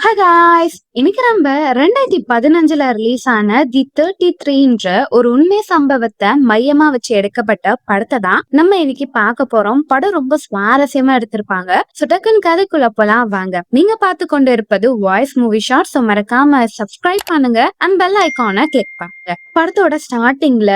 Hi guys, இன்னைக்கு நம்ம 2015 release ஆன தி 33ன்ற ஒரு உண்மை சம்பவத்தை மையமா வச்சு எடுக்கப்பட்ட படத்தை தான் நம்ம இன்னைக்கு பார்க்க போறோம். படம் ரொம்ப சுவாரஸ்யமா எடுத்திருப்பாங்க. டக்குன்னு கதைக்குள்ள போலாம் வாங்க. நீங்க பார்த்து கொண்டு இருப்பது வாய்ஸ் மூவி ஷார்ட். ஸோ மறக்காம சப்ஸ்கிரைப் பண்ணுங்க அண்ட் பெல் ஐகானை கிளிக் பண்ணுங்க. படத்தோட ஸ்டார்டிங்ல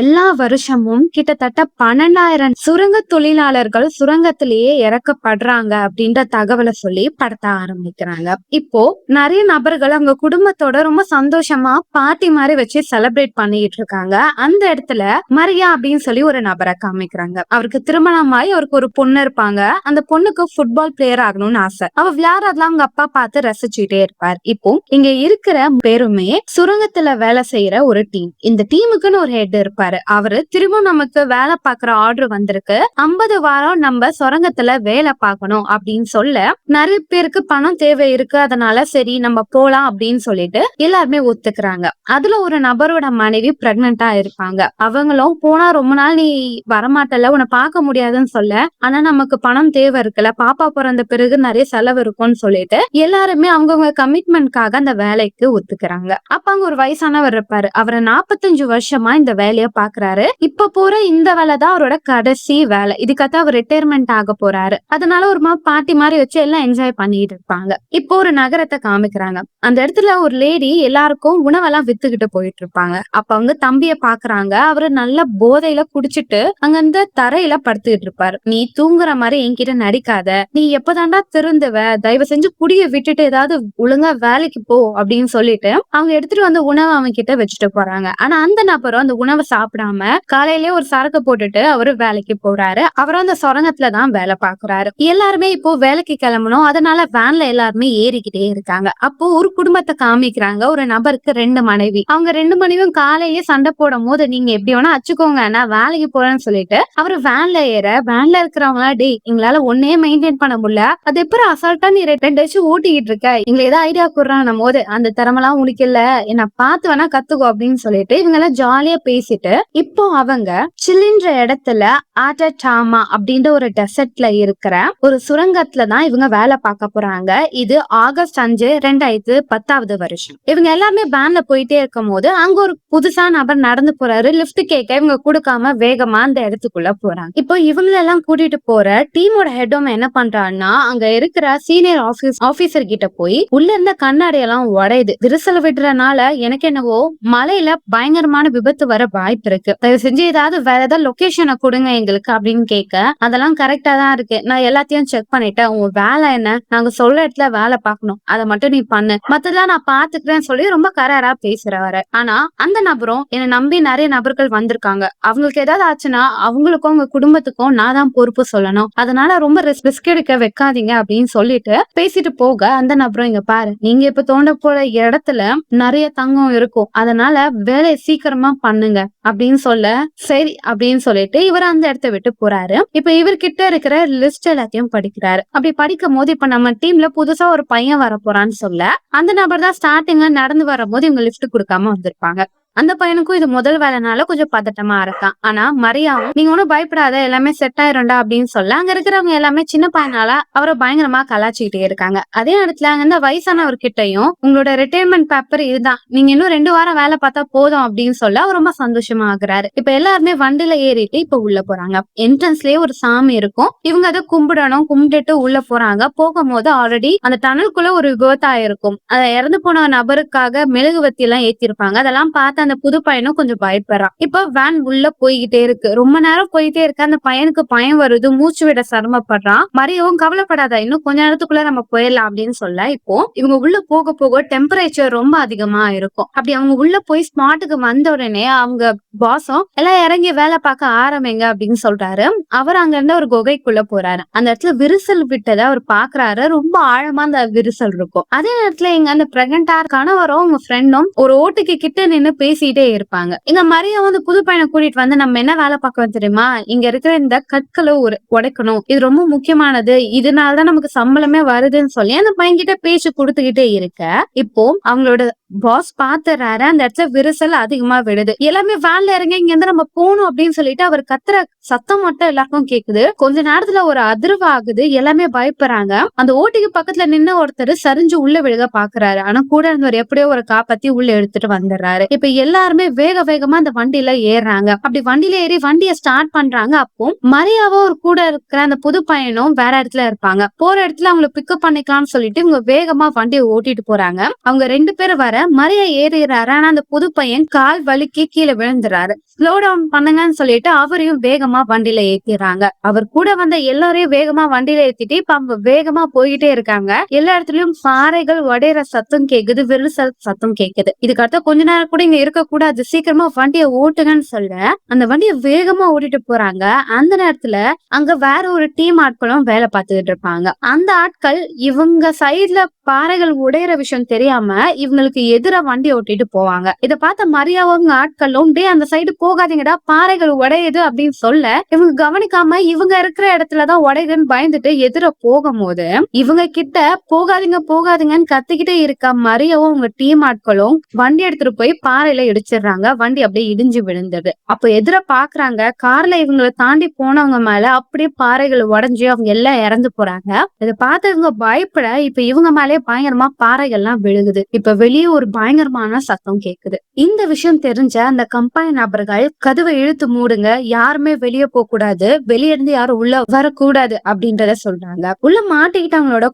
எல்லா வருஷமும் கிட்டத்தட்ட 12,000 சுரங்க தொழிலாளர்கள் சுரங்கத்திலேயே இறக்கப்படுறாங்க அப்படின்ற தகவலை சொல்லி படத்தை ஆரம்பிக்கிறாங்க. இப்போ நிறைய நபர்கள் அவங்க குடும்பத்தோட ரொம்ப சந்தோஷமா பார்ட்டி மாதிரி வச்சு செலிப்ரேட் பண்ணிட்டு இருக்காங்க. அந்த இடத்துல மரியா அப்படின்னு சொல்லி ஒரு நபரை காமிக்கிறாங்க. அவருக்கு திருமணமாயி அவருக்கு ஒரு பொண்ணு இருப்பாங்க. அந்த பொண்ணுக்கு ஃபுட்பால் பிளேயர் ஆகணும்னு ஆசை. அவ விளையாடுறதுலாம் அவங்க அப்பா பார்த்து ரசிச்சுட்டே இருப்பார். இப்போ இங்க இருக்கிற பேருமே சுரங்கத்துல வேலை செய்யற ஒரு டீம். இந்த டீமுக்குன்னு ஒரு ஹெட் இருப்பாரு. அவரு திரும்ப நமக்கு வேலை பாக்குற ஆர்டர் வந்திருக்கு, 50 வாரம் நம்ம சுரங்கத்துல வேலை பார்க்கணும் அப்படின்னு சொல்ல நிறைய பேருக்கு பணம் தேவை இருக்கு. அதனால சரி நம்ம போலாம் அப்படின்னு சொல்லிட்டு எல்லாருமே ஒத்துக்கிறாங்க. அதுல ஒரு நபரோட மனைவி பிரெக்னெண்டா இருப்பாங்க. அவங்களும் போனா ரொம்ப நாள் நீ வரமாட்டல, உன்னை பார்க்க முடியாதுன்னு சொல்ல, ஆனா நமக்கு பணம் தேவை இருக்குல்ல, பாப்பா பிறந்த பிறகு நிறைய செலவு இருக்கும்னு சொல்லிட்டு எல்லாருமே அவங்கவுங்க கமிட்மெண்ட்காக அந்த வேலைக்கு ஒத்துக்கிறாங்க. அப்ப அங்க ஒரு வயசானவர் இருப்பாரு. அவரை 45 வருஷமா இந்த வேலைய பாக்குறாரு. இப்ப போற இந்த வேலை தான் அவரோட கடைசி வேலை. இதுக்காக அவர் ரிட்டையர்மெண்ட் ஆக போறாரு. அதனால ஒரு பார்ட்டி மாதிரி வச்சு எல்லாம் என்ஜாய் பண்ணிட்டு இருப்பாங்க. இப்போ ஒரு நகரத்தை காமிக்கிறாங்க. அந்த இடத்துல ஒரு லேடி எல்லாருக்கும் உணவெல்லாம் வித்துக்கிட்டு போயிட்டு இருப்பாங்க. அப்ப அவங்க தம்பிய பாக்குறாங்க. அவரு நல்ல போதையில குடிச்சிட்டு அங்க அந்த தரையில படுத்துக்கிட்டு இருப்பாரு. நீ தூங்குற மாதிரி என்கிட்ட நடிக்காத, நீ எப்பதாண்டா திருந்துவ, தயவு செஞ்சு குடிய விட்டுட்டு ஏதாவது ஒழுங்கா வேலைக்கு போ அப்படின்னு சொல்லிட்டு அவங்க எடுத்துட்டு வந்து உணவை அவங்க கிட்ட வச்சுட்டு போறாங்க. ஆனா அந்த நபரும் அந்த உணவை சாப்பிடாம காலையிலேயே ஒரு சரக்கு போட்டுட்டு அவரு வேலைக்கு போறாரு. அவரும் அந்த சுரங்கத்துலதான் வேலை பாக்குறாரு. எல்லாருமே இப்போ வேலைக்கு கிளம்பணும். அதனால வேன்ல எல்லாருமே ஏறிக்கிட்டே இருக்காங்க. அப்போ ஒரு குடும்பத்தை காமிக்கிறாங்க. ஒரு நபருக்கு 2 மனைவி. அவங்க 2 மனைவியும் காலையிலேயே சண்டை போடும் போது நீங்க எப்படி வேணா அச்சுக்கோங்க, நான் வேலைக்கு போறேன்னு சொல்லிட்டு அவரு வேன்ல ஏற, வேன்ல இருக்கிறவங்க டேய் எங்களால ஒன்னே மெயின்டைன் பண்ண முடியல, அது எப்படி அசால்ட்டா நீ 2 வச்சு ஓட்டிக்கிட்டு இருக்க, எங்களை ஏதாவது ஐடியா கொடுறான் போது அந்த திறமெல்லாம் உனக்கு இல்ல, என்ன பார்த்து வேணா கத்துக்கோ அப்படின்னு சொல்லிட்டு இவங்க எல்லாம் ஜாலியா பேசிட்டு இப்போ அவங்க சில்லின்ற இடத்துல ஆட்டடாமா அப்படின்ற ஒரு டெசர்ட்ல இருக்கிற ஒரு சுரங்கத்துல தான் இவங்க வேலை பார்க்க போறாங்க. இது ஆகஸ்ட் 5, 2010 வருஷம். இவங்க எல்லாருமே வேன்ல போயிட்டே இருக்கும் போது அங்க ஒரு புதுசா நபர் நடந்து போறாரு. லிப்ட் கேட்க இவங்க கொடுக்காம வேகமா அந்த இடத்துக்குள்ள போறாங்க. இப்போ இவங்களெல்லாம் கூட்டிட்டு போற டீமோட ஹெட்டும் என்ன பண்றான்னா அங்க இருக்கிற சீனியர் ஆபீசர் கிட்ட போய் உள்ள இருந்த கண்ணாடி எல்லாம் உடையுது, விரிசல் விடுறதுனால எனக்கு என்னவோ மலையில பயங்கரமான விபத்து வர வாய்ப்பு இருக்கு, தயவு செஞ்சு ஏதாவது வேற ஏதாவது லொகேஷனை கொடுங்க எங்களுக்கு அப்படின்னு கேட்க, அதெல்லாம் கரெக்டா தான் இருக்கு, நான் எல்லாத்தையும் செக் பண்ணிட்டேன், உங்க வேலை என்ன, நாங்க சொல்ற இடத்துல வேலை பார்க்கணும், அதை மட்டும் நீ பண்ணு, மத்ததெல்லாம் நான் பாத்துக்கிறேன்னு சொல்லி ரொம்ப கராரா பேசுறவரு. ஆனா அந்த நபரும் என்னை நம்பி நிறைய நபர்கள் வந்திருக்காங்க, அவங்களுக்கு ஏதாவது ஆச்சுன்னா அவங்களுக்கும் உங்க குடும்பத்துக்கும் நான் தான் பொறுப்பு சொல்லணும், அதனால ரொம்ப ரிஸ்க் எடுக்க வைக்காதீங்க அப்படின்னு சொல்லிட்டு பேசிட்டு போக, அந்த நபரும் இங்க பாரு, நீங்க இப்ப தோண்ட போற இடத்துல நிறைய தங்கம் இருக்கும், அதனால வேலையை சீக்கிரமா பண்ணுங்க அப்படின்னு சொல்ல சரி அப்படின்னு சொல்லிட்டு இவர் அந்த இடத்த விட்டு போறாரு. இப்ப இவர்கிட்ட இருக்கிற லிஸ்ட் எல்லாத்தையும் படிக்கிறாரு. அப்படி படிக்கும் போது இப்ப நம்ம டீம்ல புதுசா ஒரு பையன் வர போறான்னு சொல்ல அந்த நபர் தான் ஸ்டார்டிங்ல நடந்து வரும்போது இவங்க லிஃப்ட் கொடுக்காம வந்திருப்பாங்க. அந்த பையனுக்கும் இது முதல் வேலைனால கொஞ்சம் பதட்டமா இருக்கான். ஆனா மரியாவும் நீங்க ஒன்னும் பயப்படாத, எல்லாமே செட் ஆயிரும்டா அப்படின்னு சொல்ல அங்க இருக்கிறவங்க எல்லாமே சின்ன பையனால அவரை பயங்கரமா கலாச்சிக்கிட்டே இருக்காங்க. அதே இடத்துல அந்த வயசானவர்கிட்டையும் உங்களோட ரிட்டையர்மெண்ட் பேப்பர் இதுதான், நீங்க இன்னும் 2 வாரம் வேலை பார்த்தா போதும் அப்படின்னு சொல்ல அவர் ரொம்ப சந்தோஷமா ஆகுறாரு. இப்ப எல்லாருமே வண்டில ஏறிட்டு இப்ப உள்ள போறாங்க. என்ட்ரன்ஸ்லயே ஒரு சாமி இருக்கும். இவங்க அதை கும்பிடணும். கும்பிட்டுட்டு உள்ள போறாங்க. போகும்போது ஆல்ரெடி அந்த டனலுக்குள்ள ஒரு விபத்தா இருக்கும். அதை இறந்து போன நபருக்காக மெழுகுவத்தி எல்லாம் ஏத்திருப்பாங்க. அதெல்லாம் பார்த்து அந்த புது பையனும் கொஞ்சம் பயப்படுறான். இப்ப வேன் உள்ள போய்கிட்டே இருக்கு. ரொம்ப நேரம் போயிட்டே இருக்கு. அந்த பையனுக்கு பயம் வருது, மூச்சு விட சிரமப்படுறான். மரியவும் கவலைப்படாத, இன்னும் கொஞ்ச நேரத்துக்குள்ள நம்ம போயிடலாம் அப்படின்னு சொல்ல இப்போ இவங்க உள்ள போக போக டெம்பரேச்சர் ரொம்ப அதிகமா இருக்கும். அப்படி அவங்க உள்ள போய் ஸ்பாட்டுக்கு வந்த உடனே அவங்க பாஸும் எல்லாம் இறங்கி வேலை பார்க்க ஆரம்பிங்க அப்படின்னு சொல்றாரு. அவர் அங்க இருந்து ஒரு குகைக்குள்ள போறாரு. அந்த இடத்துல விரிசல் விட்டதை அவர் பாக்குறாரு. ரொம்ப ஆழமா அந்த விரிசல் இருக்கும். அதே நேரத்துல இங்க அந்த பிரெக்னண்டா கணவரும் உங்க ஃப்ரெண்டும் ஒரு ஓட்டுக்கு கிட்ட நின்னு பேசிட்டே இருப்பாங்க. இங்க மரியா வந்து புது பையனை கூட்டிட்டு வந்து நம்ம என்ன வேலை பார்க்கணும் தெரியுமா? இங்க இருக்கிற இந்த கற்களை உடைக்கணும். இது ரொம்ப முக்கியமானது. இதனாலதான் நமக்கு சம்பளமே வருதுன்னு சொல்லி அந்த பையன் கிட்ட பேச்சு கொடுத்துக்கிட்டே இருக்க, இப்போ அவங்களோட பாஸ் பாத்துறாரு. அந்த இடத்துல விரிசல் அதிகமா விடுது. எல்லாமே வேன்ல இறங்க இங்க இருந்து நம்ம போகணும் அப்படின்னு சொல்லிட்டு அவர் கத்துற சத்தம் மட்டும் எல்லாருக்கும் கேக்குது. கொஞ்ச நேரத்துல ஒரு அதிர்வு ஆகுது. எல்லாமே பயப்படுறாங்க. அந்த ஓட்டிக்கு பக்கத்துல நின்ன ஒருத்தர் சரிஞ்சு உள்ள விழுக பாக்குறாரு. ஆனா கூட இருந்தவர் எப்படியோ ஒரு காப்பாத்தி உள்ள எடுத்துட்டு வந்துடுறாரு. இப்ப எல்லாருமே வேக வேகமா அந்த வண்டியில ஏறாங்க. அப்படி வண்டியில ஏறி வண்டிய ஸ்டார்ட் பண்றாங்க. அப்போ மரியாவோ ஒரு கூட இருக்கிற அந்த புது பையனும் வேற இடத்துல இருப்பாங்க. போற இடத்துல அவங்களை பிக்கப் பண்ணிக்கலாம்னு சொல்லிட்டு இவங்க வேகமா வண்டியை ஓட்டிட்டு போறாங்க. அவங்க 2 பேரும் வர மரியா ஏறிறாரு. ஆனா அந்த புது பையன் கால் வலிக்கு கீழே விழுந்துறாரு. ஸ்லோ டவுன் பண்ணுங்கன்னு சொல்லிட்டு அவரையும் வேகமா வண்டியில ஏத்திடுறாங்க. அவர் கூட வந்த எல்லாரையும் வேகமா வண்டியில ஏத்திட்டு இப்ப அவங்க வேகமா போயிட்டே இருக்காங்க. எல்லா இடத்துலயும் பாறைகள் உடையிற சத்தம் கேக்குது, விரிசல் சத்தம் கேக்குது. இதுக்கு அடுத்த கொஞ்ச நேரம் கூட இங்க இருக்க கூடாது, சீக்கிரமா வண்டியை ஓட்டுங்கன்னு சொல்ல அந்த வண்டியை வேகமா ஓட்டிட்டு போறாங்க. அந்த நேரத்துல அங்க வேற ஒரு டீம் ஆட்களும் வேலை பார்த்துக்கிட்டு இருப்பாங்க. அந்த ஆட்கள் இவங்க சைட்ல பாறைகள் உடையிற விஷயம் தெரியாம இவங்களுக்கு எதிரா வண்டி ஓட்டிட்டு போவாங்க. இத பார்த்த மரியாவங்க ஆட்களும் டே அந்த சைடு போகாதீங்கடா, பாறைகள் உடையுது அப்படின்னு சொல்ல இவங்க கவனிக்காம இவங்க இருக்கிற இடத்துலதான் உடையுதுன்னு பயந்துட்டு எதிர போகும்போது இவங்க கிட்ட போகாதீங்க போகாதீங்கன்னு கத்திக்கிட்டே இருக்க மரியாவும் உங்க டீம் ஆட்களும் வண்டி எடுத்துட்டு போய் பாறையில இடிச்சிடுறாங்க. வண்டி அப்படியே இடிஞ்சு விழுந்தது. அப்ப எதிர பாக்குறாங்க கார்ல இவங்களை தாண்டி போனவங்க மேல அப்படியே பாறைகள் உடைஞ்சு அவங்க எல்லாம் இறந்து போறாங்க. இதை பார்த்து இவங்க பயப்பட இப்ப இவங்க மேலே பயங்கரமா பாறைகள்லாம் விழுகுது. இப்ப வெளியே ஒரு பயங்கரமான சத்தம் கேக்குது. இந்த விஷயம் தெரிஞ்ச அந்த கம்பெனி நபர்கள் கதவை இழுத்து மூடுங்க, யாருமே வெளியே போக கூடாது, வெளியே இருந்து யாரும் உள்ள வரக்கூடாது அப்படின்றத சொல்றாங்க. உள்ள மாட்டிக்கிட்டவங்களோட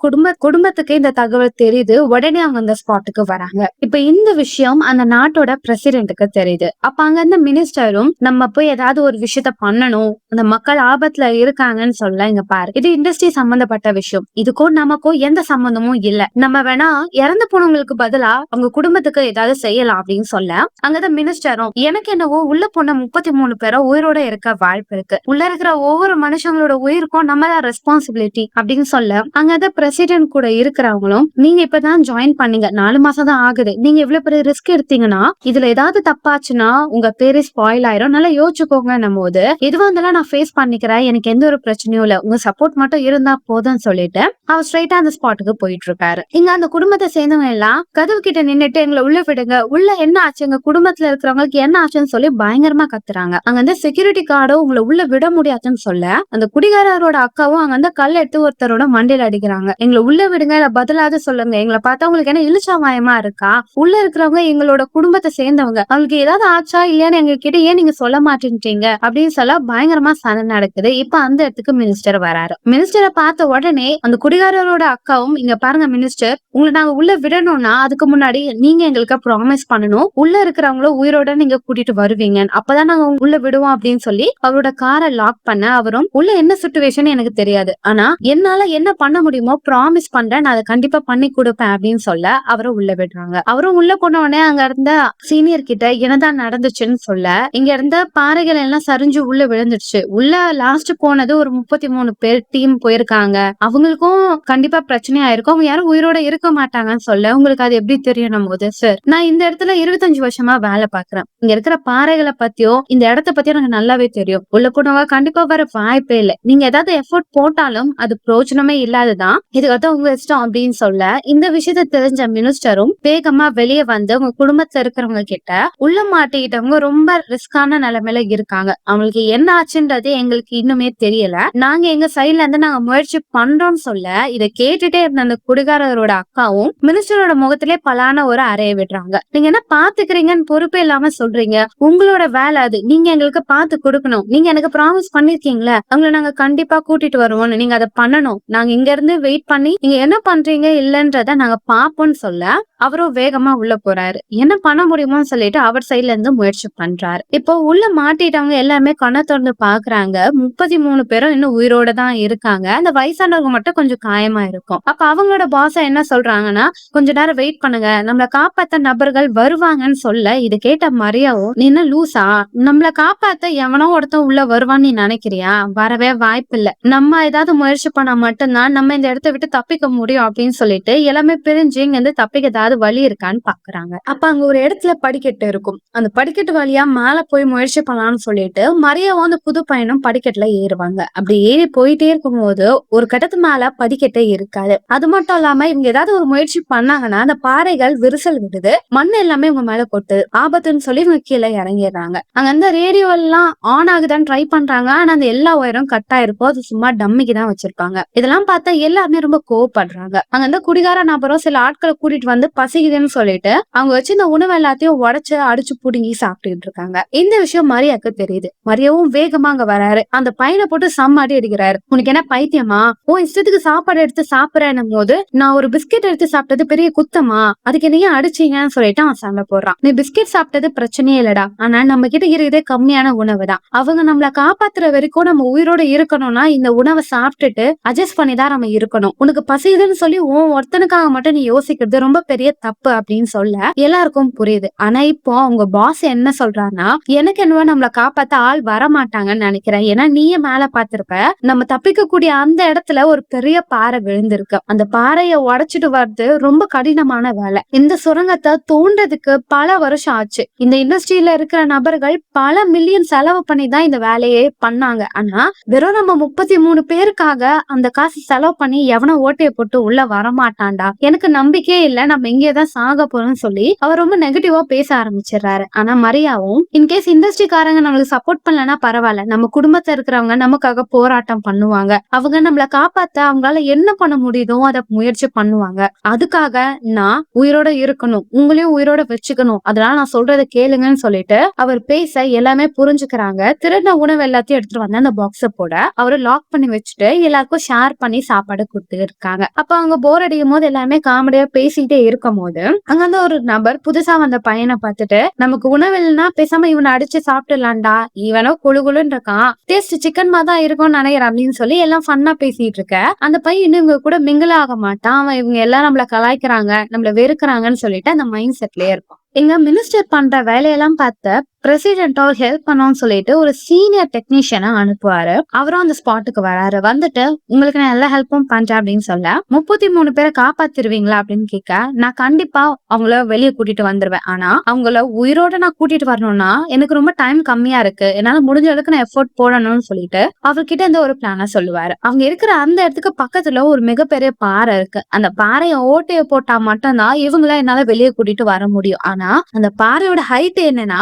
குடும்பத்துக்கு இந்த தகவல் தெரியுது. உடனே அவங்க அந்த ஸ்பாட்டுக்கு வராங்க. இப்ப இந்த விஷயம் அந்த நாட்டோட பிரசிடென்ட்டுக்கு தெரியுது. அப்ப அங்க இருந்த மினிஸ்டரும் நம்ம போய் ஏதாவது ஒரு விஷயத்த பண்ணணும், அந்த மக்கள் ஆபத்துல இருக்காங்கன்னு சொல்ல இங்க பாரு, இது இண்டஸ்ட்ரி சம்பந்தப்பட்ட விஷயம், இதுக்கும் நமக்கும் எந்த சம்பந்தமும் இல்ல, நம்ம வேணா இறந்து போனவங்களுக்கு பதிலா அவங்க குடும்பத்துக்கு ஏதாவது செய்யலாம் அப்படின்னு சொல்ல அங்கதான் மினிஸ்டரும் எனக்கு என்னவோ உள்ள போன 33 பேரும் உயிரோட இருக்க வாய்ப்பு இருக்கு, உள்ள இருக்கிற ஒவ்வொரு மனுஷங்களோட உயிருக்கும் நம்ம தான் ரெஸ்பான்சிபிலிட்டி அப்படின்னு சொல்ல அங்கதான் பிரசிடென்ட் கூட இருக்கிறவங்களும் நீங்க இப்பதான் ஜாயின் பண்ணீங்க, 4 மாசம் தான் ஆகுது, நீங்க இவ்வளவு பெரிய ரிஸ்க் எடுத்தீங்கன்னா இதுல ஏதாவது தப்பாச்சுன்னா உங்க பேரு ஸ்பாயில் ஆயிரும், நல்லா யோசிச்சுக்கோங்க. போது எதுவா இருந்தாலும் நான் ஃபேஸ் பண்ணிக்கிறேன், எனக்கு எந்த ஒரு பிரச்சனையும் இல்ல, உங்க சப்போர்ட் மட்டும் இருந்தா போதும்னு சொல்லிட்டு அவர் ஸ்ட்ரைட்டா அந்த ஸ்பாட்டுக்கு போயிட்டு இருக்காரு. இங்க அந்த குடும்பத்தை சேர்ந்தவங்க எல்லாம் கதவு கிட்ட நின்னுட்டு எங்களை உள்ள விடுங்க, உள்ள என்ன ஆச்சு, எங்க குடும்பத்துல இருக்கிறவங்களுக்கு என்ன ஆச்சுன்னு சொல்லி பயங்கரமா கத்துறாங்க. அங்க வந்து செக்யூரிட்டி கார்டும் உங்களை உள்ள விட முடியாதுன்னு சொல்ல அந்த குடிகாரரோட அக்காவும் அங்க வந்து கல் எடுத்து ஒருத்தரோட மண்டையில அடிக்கிறாங்க. எங்களை உள்ள விடுங்க, இல்ல பதிலாவது சொல்லுங்க, எங்களை பார்த்தா உங்களுக்கு என்ன இழிச்சா மாயமா இருக்கா, உள்ள இருக்கிறவங்க எங்களோட குடும்பத்தை சேர்ந்தவங்க, அவங்களுக்கு ஏதாவது ஆச்சா இல்லையான்னு எங்க கிட்ட ஏன் நீங்க சொல்ல மாட்டேன்றீங்க அப்படின்னு சொல்ல பயங்கரமா சண்டை நடக்குது. இப்ப அந்த இடத்துக்கு மினிஸ்டர் வராரு. மினிஸ்டரை பார்த்த உடனே அந்த குடிகாரரோட அக்காவும் இங்க பாருங்க மினிஸ்டர், உங்களை நாங்க உள்ள விடணும்னா அதுக்கு முன்னாடி நீங்க எங்களுக்கு ப்ராமிஸ் பண்ணணும், உள்ள இருக்கிறவங்களும் உயிரோட நீங்க கூட்டிட்டு வருவீங்க, அப்பதான் நாங்க உள்ள விடுவோம் அப்படின்னு சொல்லி அவரோட காரை லாக் பண்ண அவரும் உள்ள என்ன சிச்சுவேஷன் எனக்கு தெரியாது, ஆனா என்னால என்ன பண்ண முடியுமோ ப்ராமிஸ் பண்றேன், நான் அதை கண்டிப்பா பண்ணி கொடுப்பேன் அப்படின்னு சொல்ல அவரை உள்ள விடுறாங்க. அவரும் உள்ள போன உடனே அங்க இருந்த சீனியர் கிட்ட என்னதான் நடந்துச்சுன்னு சொல்ல இங்க இருந்த பாறைகள் எல்லாம் சரிஞ்சு உள்ள விழுந்துருச்சு, உள்ள லாஸ்ட் போனது ஒரு 33 பேர் டீம் போயிருக்காங்க, அவங்களுக்கும் கண்டிப்பா பிரச்சனையா இருக்கும், அவங்க யாரும் உயிரோட இருக்க மாட்டாங்கன்னு சொல்ல உங்களுக்கு அது எப்படி தெரியும் போது, சார் நான் இந்த இடத்துல 25 வருஷமா வேலை பாக்குறேன், இங்க இருக்கிற பாறைகளை பத்தியோ இந்த இடத்த பத்தியோ எனக்கு நல்லாவே தெரியும், உள்ள போனவங்க கண்டிப்பா வர வாய்ப்பே இல்லை, நீங்க ஏதாவது எஃபோர்ட் போட்டாலும் அது பிரோஜனமே இல்லாததான், இதுக்காக உங்க இஷ்டம் அப்படின்னு சொல்ல இந்த விஷயத்த தெரிஞ்ச மினிஸ்டரும் வேகமா வெளியே வந்து உங்க குடும்பத்துல இருக்கிறவங்க கிட்ட உள்ள மாட்டிக்கிட்டவங்க ரொம்ப ரிஸ்கான நிலைமையில இருக்காங்க, அவங்களுக்கு என்ன ஆச்சுன்றது எங்களுக்கு இன்னுமே தெரியல, நாங்க எங்க சைட்ல இருந்து நாங்க முயற்சி பண்றோம்னு சொல்ல இதை கேட்டுட்டே இருந்த அந்த குடிகாரரோட அக்காவும் மினிஸ்டரோட முகத்திலே பலான ஒரு அறைய விடுறாங்க. நீங்க என்ன பாத்துக்கிறீங்கன்னு பொறுப்பே இல்லாம சொல்றீங்க, உங்களோட வேலை அது, நீங்க எங்களுக்கு பாத்து கொடுக்கணும், நீங்க எனக்கு ப்ராமிஸ் பண்ணிருக்கீங்களா அவங்களை நாங்க கண்டிப்பா கூட்டிட்டு வருவோம்னு, நீங்க அதை பண்ணணும், நாங்க இங்க இருந்து வெயிட் பண்ணி நீங்க என்ன பண்றீங்க இல்லன்றத நாங்க பாப்போம்னு சொல்ல அவரும் வேகமா உள்ள போறாரு. என்ன பண்ண முடியுமோன்னு சொல்லிட்டு அவர் சைட்ல இருந்து முயற்சி பண்றாரு. இப்போ உள்ள மாட்டிட்டவங்க எல்லாமே கண்ணை திறந்து பாக்குறாங்க. 33 பேரும் இன்னும் உயிரோட தான் இருக்காங்க. அந்த வயசானவங்க மட்டும் கொஞ்சம் காயமா இருக்கும். அப்ப அவங்களோட பாஸ் பாஸ் என்ன சொல்றாங்கன்னா, கொஞ்ச நேரம் வெயிட் பண்ணுங்க, நம்மள காப்பாத்த நபர்கள் வருவாங்கன்னு சொல்ல, இத கேட்ட மரியாவும், நீ என்ன லூசா, நம்மள காப்பாத்த எவனோ ஒருத்தன் உள்ள வருவான்னு நீ நினைக்கிறியா, வரவே வாய்ப்பில்ல, நம்ம ஏதாவது முயற்சி பண்ணா மட்டும்தான் நம்ம இந்த இடத்த விட்டு தப்பிக்க முடியும் அப்படின்னு சொல்லிட்டு எல்லாமே பிரிஞ்சு இங்க இருந்து தப்பிக்க ஏதாவது வழி இருக்கான்னு பாக்குறாங்க. அப்ப அங்க ஒரு இடத்துல படிக்கட்டு இருக்கும். அந்த படிக்கட்டு வழியா மேல போய் முயற்சி பண்ணலாம்னு சொல்லிட்டு மரியாவும் அந்த புது பையனும் படிக்கட்டுல ஏறுவாங்க. அப்படி ஏறி போயிட்டே இருக்கும்போது ஒரு கட்டத்து மேல படிக்கட்டே இருக்காது. அது மட்டும் இல்லாம இவங்க ஏதாவது ஒரு முயற்சி பண்ணாங்கன்னா அந்த பாறைகள் விரிசல் விடுது, மண் எல்லாமே இவங்க மேல கொட்டு ஆபத்துன்னு சொல்லி இவங்க கீழே இறங்கிடுறாங்க. அங்க அந்த ரேடியோ எல்லாம் ஆன் ஆகுதான்னு ட்ரை பண்றாங்க. ஆனா அந்த எல்லா ஒயரும் கட் ஆயிருக்கும். அது சும்மா டம்மிக்கு தான் வச்சிருப்பாங்க. இதெல்லாம் பார்த்தா எல்லாருமே ரொம்ப கோவப்படுறாங்க. அங்க அந்த குடிகார நபரும் சில ஆட்களை கூட்டிட்டு வந்து பசிக்குதுன்னு சொல்லிட்டு அவங்க வச்சு இந்த உணவு எல்லாத்தையும் உடைச்சு அடிச்சு புடுங்கி சாப்பிட்டுட்டு இருக்காங்க. இந்த விஷயம் மரியாக்கு தெரியுது. மரியாவும் வேகமா அங்க வராரு. அந்த பையனை போட்டு சம்மாடி அடிக்கிறாரு. உனக்கு என்ன பைத்தியமா, உன் இஷ்டத்துக்கு சாப்பாடு எடுத்து சாப்பிடறேன்னும் போது நான் ஒரு பிஸ்கெட் எடுத்து சாப்பிட்டது பெரிய குத்தமா, அதுக்கு என்னைய அடிச்சீங்கன்னு சொல்லிட்டு அவன் சண்டை போடுறான். நீ பிஸ்கெட் சாப்பிட்டது பிரச்சனையே இல்லடா, ஆனா நம்ம கிட்ட இருக்கிறதே கம்மியான உணவு தான். அவங்க நம்மள காப்பாத்துற வரைக்கும் நம்ம உயிரோட இருக்கணும்னா இந்த உணவை சாப்பிட்டுட்டு அட்ஜஸ்ட் பண்ணிதான் நம்ம இருக்கணும். உனக்கு பசியுதுன்னு சொல்லி உன் ஒருத்தனுக்காக மட்டும் நீ யோசிக்கிறது ரொம்ப பெரிய தப்பு அப்படின்னு சொல்ல எல்லாருக்கும் புரியுது. ஆனா இப்போ அவங்க பாஸ் என்ன சொல்றாருன்னா, எனக்கு என்னவோ நம்மள காப்பாத்த ஆள் வரமாட்டாங்கன்னு நினைக்கிறேன். ஏன்னா நீயே மேல பாத்திருப்ப, நம்ம தப்பிக்க கூடிய அந்த இடத்துல ஒரு பெரிய பாறை விழுந்திருக்கு. அந்த பாறைய உடைச்சிட்டு வர்றது ரொம்ப கடினமான வேலை. இந்த சுரங்கத்தை தோண்டதுக்கு பல வருஷம் ஆச்சு. இந்த இண்டஸ்ட்ரியில இருக்கிற நபர்கள் பல மில்லியன் செலவு பண்ணி தான் இந்த வேலையே பண்ணாங்க. ஆனா வெறும் நம்ம 33 பேருக்காக அந்த காசு செலவு பண்ணி எவனோ ஓட்டையை போட்டு உள்ள வரமாட்டான்டா, எனக்கு நம்பிக்கையே இல்ல, நம்ம இங்கேதான் சாக போறோம்னு சொல்லி அவர் ரொம்ப நெகட்டிவா பேச ஆரம்பிச்சிடறாரு. ஆனா மரியாவும் இன்கேஸ் இண்டஸ்ட்ரிக்காரங்க நம்மளுக்கு சப்போர்ட் பண்ணலன்னா பரவாயில்ல, நம்ம குடும்பத்துல இருக்கிறவங்க நமக்காக போராட்டம் பண்ணுவாங்க, அவங்க நம்மள காப்பாத்த அவங்களால என்ன பண்ண முடியுதோ அதை முயற்சி பண்ணுவாங்க, அதுக்காக நான் உயிரோட இருக்கணும், உங்களையும் உயிரோட வச்சுக்கணும், அதனால நான் சொல்றதை கேளுங்கன்னு சொல்லிட்டு அவர் பேச எல்லாமே புரிஞ்சுக்கிறாங்க. திருடின உணவு எல்லாத்தையும் எடுத்துட்டு வந்து அந்த பாக்ஸ போட அவரு லாக் பண்ணி வச்சுட்டு எல்லாருக்கும் ஷேர் பண்ணி சாப்பாடு கொடுத்து இருக்காங்க. அப்ப அவங்க போர் அடிக்கும் போது எல்லாமே காமெடியா பேசிட்டே இருக்கும் போது அங்க வந்து ஒரு நபர் புதுசா வந்த பையனை பார்த்துட்டு, நமக்கு உணவு இல்லைன்னா பேசாம இவனை அடிச்சு சாப்பிட்டுலாம்டா, இவனோ குழுகுலுன்னு இருக்கான், டேஸ்ட் சிக்கன் மாதிரி தான் இருக்கும்னு நினைக்கிறேன் அப்படின்னு சொல்லி எல்லாம் ஃபன்னா பேசிட்டு இருக்க அந்த பையன் இன்னும் இவங்க கூட மிங்கிள் ஆக மாட்டான். அவன் இவங்க எல்லாம் நம்மள கலாய்க்கிறாங்க, நம்மள வெறுக்கிறாங்கன்னு சொல்லிட்டு அந்த மைண்ட் செட்லயே இருப்பான். எங்க மினிஸ்டர் பண்ற வேலையெல்லாம் பார்த்த பிரசிடென்ட் அவர் ஹெல்ப் பண்ணோம்னு சொல்லிட்டு ஒரு சீனியர் டெக்னீஷியனை அனுப்புவாரு. அவரும் அந்த ஸ்பாட்டுக்கு வராரு. வந்துட்டு உங்களுக்கு நான் எல்லா ஹெல்ப்பும் பண்றேன் அப்படின்னு சொல்ல, 33 பேரை காப்பாத்திருவீங்களா அப்படின்னு கேட்க, நான் கண்டிப்பா அவங்கள வெளியே கூட்டிட்டு வந்துருவேன், ஆனா அவங்கள உயிரோட நான் கூட்டிட்டு வரணும்னா எனக்கு ரொம்ப டைம் கம்மியா இருக்கு, என்னால முடிஞ்ச அளவுக்கு நான் எஃபோர்ட் போடணும்னு சொல்லிட்டு அவர்கிட்ட இந்த ஒரு பிளான சொல்லுவாரு. அவங்க இருக்கிற அந்த இடத்துக்கு பக்கத்துல ஒரு மிகப்பெரிய பாறை இருக்கு. அந்த பாறைய ஓட்டைய போட்டா மட்டும்தான் இவங்கள என்னால வெளியே கூட்டிட்டு வர முடியும். ஆனா அந்த பாறையோட ஹைட் என்னன்னா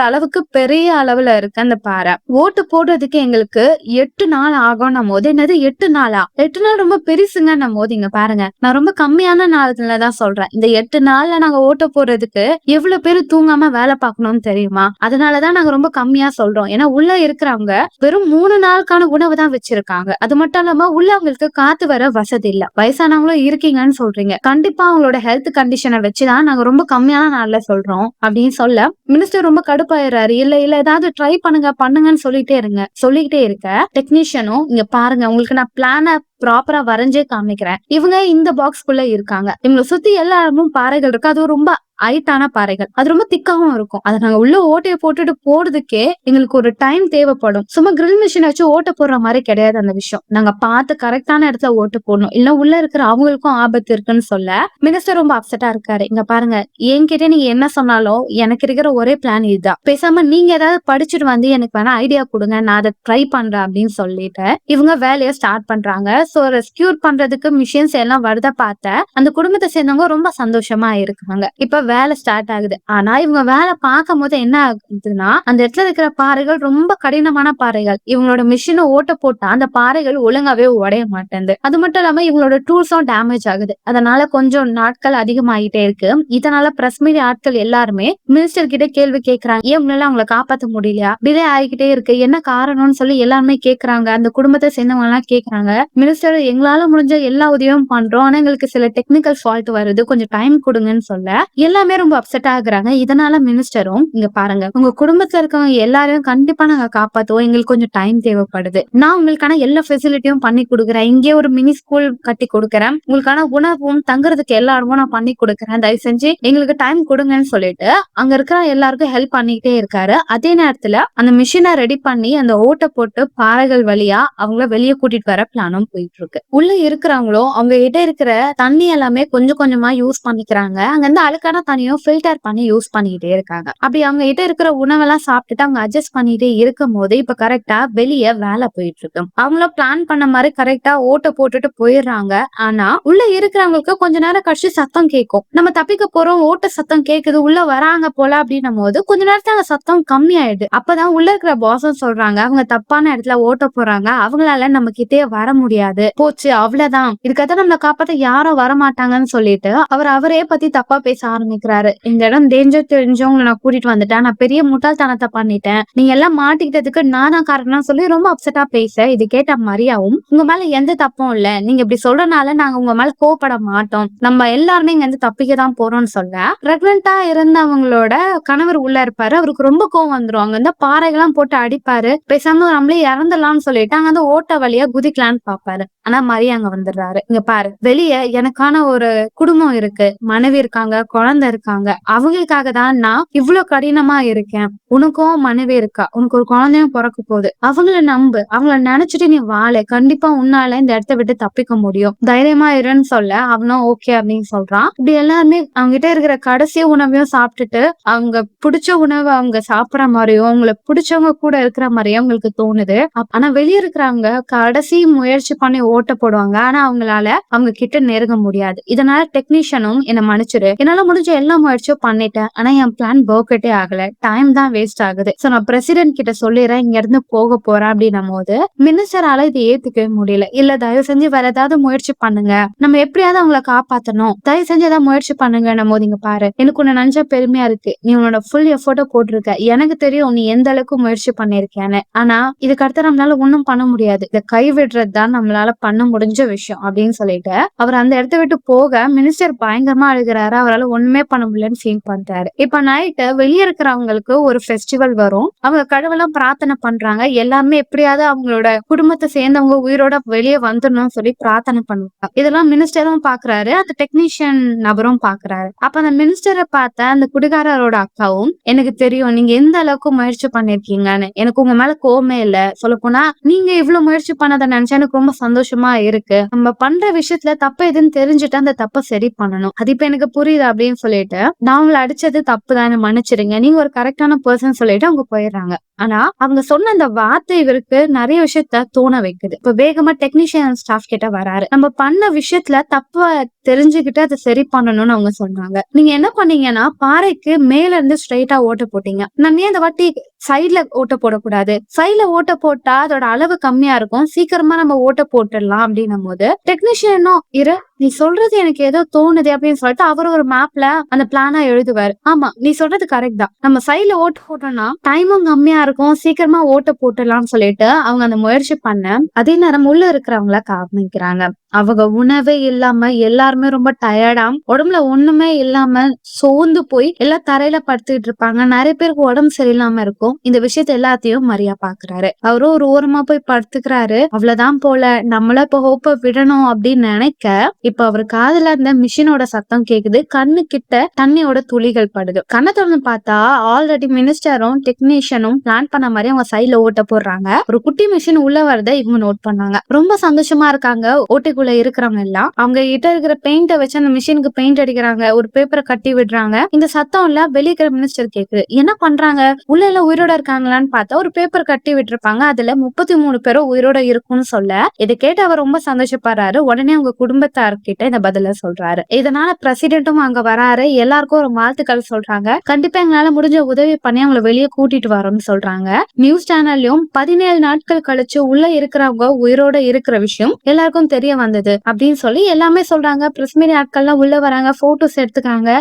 அளவுக்கு பெரிய அளவுல இருக்கு அந்த பாறை. ஓட்டு போடுறதுக்கு எங்களுக்கு 8 நாள் ஆகும் போது, என்னது 8 நாளா, 8 நாள் ரொம்ப பெருசுங்க போது, இங்க பாருங்க நான் ரொம்ப கம்மியான நாள்லதான் சொல்றேன். இந்த 8 நாள்ல நாங்க ஓட்டு போடுறதுக்கு எவ்வளவு பேரு தூங்காம வேலை பார்க்கணும்னு தெரியுமா, அதனாலதான் நாங்க ரொம்ப கம்மியா சொல்றோம். ஏன்னா உள்ள இருக்கிறவங்க வெறும் 3 நாளுக்கான உணவு தான் வச்சிருக்காங்க. அது மட்டும் இல்லாம உள்ள அவங்களுக்கு காத்து வர வசதி இல்ல. வயசானவங்களும் இருக்கீங்கன்னு சொல்றீங்க, கண்டிப்பா அவங்களோட ஹெல்த் கண்டிஷனை வச்சுதான் நாங்க ரொம்ப கம்மியான நாள்ல சொல்றோம் அப்படின்னு சொல்ல மினிஸ்டர் ரொம்ப கடுப்பாயிராரு. இல்ல இல்ல ஏதாவது ட்ரை பண்ணுங்கன்னு சொல்லிக்கிட்டே இருக்க டெக்னீஷியனும், இங்க பாருங்க உங்களுக்கு நான் பிளான ப்ராப்பரா வரைஞ்சே காமிக்கிறேன். இவங்க இந்த பாக்ஸ்குள்ள இருக்காங்க, இவங்களை சுத்தி எல்லா இடமும் பாறைகள் இருக்கு, அது ரொம்ப ஹைட்டான பாறைகள், அது ரொம்ப திக்காவும் இருக்கும். அதை நாங்க உள்ள ஓட்டையை போட்டுட்டு போறதுக்கே எங்களுக்கு ஒரு டைம் தேவைப்படும். சும்மா கிரில் மிஷின் வச்சு ஓட்ட போடுற மாதிரி கிடையாது அந்த விஷயம். நாங்க பார்த்து கரெக்டான இடத்துல ஓட்டு போடணும், இல்ல உள்ள இருக்கிற அவங்களுக்கும் ஆபத்து இருக்குன்னு சொல்ல மினிஸ்டர் ரொம்ப அப்செட்டா இருக்காரு. இங்க பாருங்க, என்கிட்ட நீங்க என்ன சொன்னாலும் எனக்கு இருக்கிற ஒரே பிளான் இதுதான், பேசாம நீங்க ஏதாவது படிச்சுட்டு வந்து எனக்கு வேணா ஐடியா கொடுங்க, நான் அதை ட்ரை பண்றேன் அப்படின்னு சொல்லிட்டு இவங்க வேலையை ஸ்டார்ட் பண்றாங்க. சோ ரெஸ்கியூர் பண்றதுக்கு மிஷின்ஸ் எல்லாம் வருத பார்த்த அந்த குடும்பத்தை சேர்ந்தவங்க ரொம்ப சந்தோஷமா இருக்காங்க. இப்ப வேலை ஸ்டார்ட் ஆகுது. ஆனா இவங்க வேலை பார்க்கும் போது என்ன ஆகுதுன்னா, அந்த இடத்துல இருக்கிற பாறைகள் ரொம்ப கடினமான பாறைகள். இவங்களோட மிஷினை ஓட்ட போட்டா அந்த பாறைகள் ஒழுங்காவே உடைய மாட்டேங்குது. அது மட்டும் இல்லாம இவங்களோட டூல்ஸும் டேமேஜ் ஆகுது. அதனால கொஞ்சம் நாட்கள் அதிகமாயிட்டே இருக்கு. இதனால பிரஸ் மீடியா ஆட்கள் எல்லாருமே மினிஸ்டர் கிட்ட கேள்வி கேட்கறாங்க, ஏன் உங்களால அவங்களை காப்பாத்த முடியலையா, டிலே ஆகிக்கிட்டே இருக்கு, என்ன காரணம்னு சொல்லி எல்லாருமே கேட்கறாங்க. அந்த குடும்பத்தை சேர்ந்தவங்க எல்லாம் கேட்கறாங்க. மினிஸ்டர் எங்களால முடிஞ்ச எல்லா உதவியும் பண்றோம், ஆனா எங்களுக்கு சில டெக்னிக்கல் ஃபால்ட் வருது, கொஞ்சம் டைம் கொடுங்கன்னு சொல்ல எல்லாமே ரொம்ப அப்செட் ஆகுறாங்க. இதனால மினிஸ்டரும், "இங்க பாருங்க, உங்க குடும்பத்துல இருக்கவங்க எல்லாரையும் கண்டிப்பா நாங்க காப்பாத்துவோம். எங்களுக்கு கொஞ்சம் டைம் தேவைப்படுது. நான் உங்களுக்கான எல்லா ஃபெசிலிட்டியும் பண்ணி குடுக்குறேன். இங்கேயே ஒரு மினி ஸ்கூல் கட்டி குடுக்குறேன். உங்களுக்கான உணவும், தங்குறதுக்கு எல்லா இடமும் நான் பண்ணி குடுக்குறேன். தயவு செஞ்சு எங்களுக்கு டைம் குடுங்கன்னு" சொல்லிட்டு அங்க இருக்கிற எல்லாருக்கும் ஹெல்ப் பண்ணிக்கிட்டே இருக்காரு. அதே நேரத்துல அந்த மிஷின ரெடி பண்ணி அந்த ஓட்ட போட்டு பாறைகள் வழியா அவங்கள வெளிய கூட்டிட்டு வர பிளானும் போயிட்டு இருக்கு. உள்ள இருக்கிறவங்களும் அவங்க கிட்ட இருக்கிற தண்ணி எல்லாமே கொஞ்சம் கொஞ்சமா யூஸ் பண்ணிக்கிறாங்க. அங்க இருந்து அழுக்கான தண்ணியும் ஃபில்டர் பண்ணி யூஸ் பண்ணிக்கிட்டே இருக்காங்க. அப்படி அவங்க கிட்ட இருக்கிற உணவெல்லாம் சாப்பிட்டுட்டு அவங்க அட்ஜஸ்ட் பண்ணிட்டே இருக்கும் போது இப்ப கரெக்டா வெளிய வேலை போயிட்டு இருக்கு. அவங்களும் பிளான் பண்ண மாதிரி கரெக்டா ஓட்ட போட்டுட்டு போயிடுறாங்க. ஆனா உள்ள இருக்கிறவங்களுக்கு கொஞ்ச நேரம் கழிச்சு சத்தம் கேட்கும். நம்ம தப்பிக்க போறோம், ஓட்ட சத்தம் கேக்குது, உள்ள வராங்க போல அப்படின்னும் போது கொஞ்ச நேரத்துல அந்த சத்தம் கம்மி ஆயிடுது. அப்பதான் உள்ள இருக்கிற பாஸும் சொல்றாங்க, அவங்க தப்பான இடத்துல ஓட்ட போறாங்க, அவங்களால நம்ம கிட்டே வர முடியாது, போச்சு அவ்வளவுதான், இதுக்கப்புறம் நம்மளை காப்பாத்த யாரும் வரமாட்டாங்கன்னு சொல்லிட்டு அவரே பத்தி தப்பா பேச ஆரம்பிக்கிறாரு. இந்த இடம் டேஞ்சர் தெரிஞ்சவங்களை நான் கூட்டிட்டு வந்துட்டேன், நான் பெரிய முட்டாள்தனத்தை பண்ணிட்டேன், நீங்க எல்லாம் மாட்டிக்கிட்டதுக்கு நான் தான் காரணம் சொல்லி ரொம்ப அப்செட்டா பேச இது கேட்ட மரியாவும், உங்க மேல எந்த தப்பும் இல்ல, நீங்க இப்படி சொல்றதுனால நாங்க உங்க மேல கோவப்பட மாட்டோம், நம்ம எல்லாருமே இங்க இருந்து தப்பிக்க தான் போறோம்னு சொல்ல பிரெக்னெண்டா இருந்தவங்களோட கணவர் உள்ள இருப்பாரு. அவருக்கு ரொம்ப கோவம் வந்துரும். அங்க இருந்து பாறைகள்லாம் போட்டு அடிப்பாரு. பேசாம நம்மளே இறந்துடலாம்னு சொல்லிட்டு அங்க வந்து ஓட்ட வழியா குதிக்கலான்னு பாப்பாரு. ஆனா மரியா அங்க வந்துடுறாரு. இங்க பாரு, வெளிய எனக்கான ஒரு குடும்பம் இருக்கு, மனைவி இருக்காங்க, குழந்தை இருக்காங்க, அவங்களுக்காக தான் நான் இவ்வளவு கடினமா இருக்கேன். உனக்கும் மனைவி இருக்கா, உனக்கு ஒரு குழந்தையும் பிறக்க போகுது, அவங்கள நம்பு, அவங்கள நினைச்சிட்டு நீ வாழ, கண்டிப்பா உன்னால இந்த இடத்த விட்டு தப்பிக்க முடியும், தைரியமா இருன்னு சொல்ல அவனும் ஓகே அப்படின்னு சொல்றான். இப்படி எல்லாருமே அவங்க கிட்ட இருக்கிற கடைசி உணவையும் சாப்பிட்டுட்டு அவங்க பிடிச்ச உணவை அவங்க சாப்பிடற மாதிரியும் அவங்களை பிடிச்சவங்க கூட இருக்கிற மாதிரியும் அவங்களுக்கு தோணுது. ஆனா வெளியே இருக்கிறவங்க கடைசி முயற்சி பண்ணி ஓட்ட போடுவாங்க. ஆனா அவங்களால அவங்க கிட்ட நெருங்க முடியாது. இதனால டெக்னீஷியனும் என்ன மன்னிச்சிரு, என்னால முடிஞ்ச எல்லா முயற்சியும் பண்ணிட்டேன், ஆனா என் பிளான் ஒர்க்கே ஆகல, டைம் தான் வேஸ்ட் ஆகுது, சோ நான் பிரசிடென்ட் கிட்ட சொல்லிடுறேன், இங்க இருந்து போக போறேன் அப்படின்னும் போது மினிஸ்டரால இது ஏத்துக்கவே முடியல. இல்ல, தயவு செஞ்சு வேற ஏதாவது முயற்சி பண்ணுங்க, நம்ம எப்படியாவது அவங்கள காப்பாத்தணும், தயவு செஞ்சு ஏதாவது முயற்சி பண்ணுங்க. நம்ம இங்க பாரு, எனக்கு உன்னை நினைச்சா பெருமையா இருக்கு, நீ உன்னோட ஃபுல் எஃபோர்ட்ட போட்டிருக்க, எனக்கு தெரியும் நீ எந்த அளவுக்கு முயற்சி பண்ணிருக்கேன்னு, ஆனா இதுக்கு அடுத்து நம்மளால ஒண்ணும் பண்ண முடியாது, இதை கைவிடுறது தான் நம்மளால பண்ண முடிஞ்ச விஷயம் அப்படின்னு சொல்லிட்டு அவர் அந்த இடத்த விட்டு போக மினிஸ்டர் பயங்கரமா அழுகிறாரு. அவரால் ஒண்ணுமே பண்ண முடியலன்னு ஃபீல் பண்றாரு. இப்ப நைட்டு வெளியே இருக்கிறவங்களுக்கு ஒரு ஃபெஸ்டிவல் வரும். அவங்க கடவுளெல்லாம் பிரார்த்தனை பண்றாங்க. எல்லாருமே எப்படியாவது அவங்களோட குடும்பத்தை சேர்ந்தவங்க உயிரோட வெளியே வந்துடணும்னு சொல்லி பிரார்த்தனை பண்ணுவாங்க. இதெல்லாம் மினிஸ்டரும் பாக்குறாரு, அந்த டெக்னீஷியன் நபரும் பாக்குறாரு. அப்ப அந்த மினிஸ்டரை பார்த்த அந்த குடிகாரரோட அக்காவும், எனக்கு தெரியும் நீங்க எந்த அளவுக்கு முயற்சி பண்ணிருக்கீங்கன்னு, எனக்கு உங்க மேல கோவமே இல்ல, சொல்ல போனா நீங்க இவ்வளவு முயற்சி பண்ணதை நினைச்சா எனக்கு ரொம்ப சந்தோஷமா இருக்கு, நம்ம பண்ற விஷயத்துல தப்பு எதுன்னு தெரிஞ்சுட்டு அந்த தப்பை சரி பண்ணணும், அது இப்ப எனக்கு புரியுது அப்படின்னு சொல்லிட்டு, நான் உங்களை அடிச்சது தப்பு தானே, மன்னிச்சிருங்க, நீங்க ஒரு கரெக்டான பர்சன் சொல்லிட்டு அவங்க போயிடுறாங்க. ஆனா அவங்க சொன்ன அந்த வார்த்தை இவருக்கு நிறைய விஷயத்த தோண வைக்குது. இப்ப வேகமா டெக்னீஷியன் ஸ்டாஃப் கிட்ட வராரு. நம்ம பண்ண விஷயத்துல தப்ப தெரிஞ்சுக்கிட்டு அதை சரி பண்ணணும்னு அவங்க சொன்னாங்க. நீங்க என்ன பண்ணீங்கன்னா பாறைக்கு மேல இருந்து ஸ்ட்ரைட்டா ஓட்ட போட்டீங்க, நம்ம ஏன் இந்த வாட்டி சைட்ல ஓட்ட போடக்கூடாது, சைட்ல ஓட்ட போட்டா அதோட அளவு கம்மியா இருக்கும், சீக்கிரமா நம்ம ஓட்ட போட்டுடலாம் அப்படின்னும் போது டெக்னீஷியனும், இரு நீ சொல்றது எனக்கு ஏதோ தோணுது அப்படின்னு சொல்லிட்டு அவர் ஒரு மேப்ல அந்த பிளானா எழுதுவாரு. ஆமா, நீ சொல்றது கரெக்ட் தான், நம்ம சைட்ல ஓட்டு போட்டோம்னா டைமும் கம்மியா இருக்கும், சீக்கிரமா ஓட்ட போட்டுடலாம்னு சொல்லிட்டு அவங்க அந்த முயற்சி பண்ண அதே நேரம் உள்ள இருக்கிறவங்கள காமிக்கிறாங்க. அவங்க உணவே இல்லாம எல்லாருமே ரொம்ப டயர்டா உடம்புல ஒண்ணுமே இல்லாம சோர்ந்து போய் எல்லாம் தரையில படுத்துக்கிட்டு இருப்பாங்க. நிறைய பேருக்கு உடம்பு சரியில்லாம இருக்கும். இந்த விஷயத்த எல்லாத்தையும் மரியா பாக்குறாரு. அவரும் ஒரு ஓரமா போய் படுத்துக்கிறாரு. அவ்வளவுதான் போல, நம்மள இப்ப ஹோப்ப விடணும் அப்படின்னு நினைக்க இப்ப அவர் காதுல அந்த மிஷினோட சத்தம் கேக்குது. கண்ணு கிட்ட தண்ணியோட துளிகள் படுது. கண்ணை திறந்து பார்த்தா ஆல்ரெடி மினிஸ்டரும் டெக்னீஷியனும் பிளான் பண்ண மாதிரி அவங்க சைட்ல ஓட்ட போடுறாங்க. ஒரு குட்டி மிஷின் உள்ள வரத இவங்க நோட் பண்ணாங்க. ரொம்ப சந்தோஷமா இருக்காங்க. ஓட்டைக்குள்ள இருக்கிறவங்க எல்லாம் அவங்க கிட்ட இருக்கிற பெயிண்ட வச்சு அந்த மிஷினுக்கு பெயிண்ட் அடிக்கிறாங்க. ஒரு பேப்பரை கட்டி விடுறாங்க. இந்த சத்தம் எல்லாம் வெளியே இருக்கிற மினிஸ்டர் கேக்குது. என்ன பண்றாங்க, உள்ள எல்லாம் உயிரோட இருக்காங்களான்னு பார்த்தா ஒரு பேப்பர் கட்டி விட்டுருப்பாங்க. அதுல 33 பேரும் உயிரோட இருக்கும்னு சொல்ல இதை கேட்டு அவர் ரொம்ப சந்தோஷப்படுறாரு. உடனே அவங்க குடும்பத்தார்கிட்ட இந்த பதில சொல்றாரு. இதனால பிரசிடென்ட்டும் அங்க வராரு. எல்லாருக்கும் ஒரு வாழ்த்துக்கள் சொல்றாங்க. கண்டிப்பா எங்களால முடிஞ்ச உதவி பண்ணி அவங்களை வெளியே கூட்டிட்டு வரோம்னு சொல்றாங்க. நியூஸ் சேனல்லையும் 17 நாட்கள் கழிச்சு உள்ள இருக்கிறவங்க உயிரோட இருக்கிற விஷயம் எல்லாருக்கும் தெரிய வந்தது அப்படின்னு சொல்லி எல்லாமே சொல்றாங்க. பிரஸ் மீடியா ஆட்கள்லாம் உள்ள வராங்க, போட்டோஸ் எடுத்துக்கிறாங்க.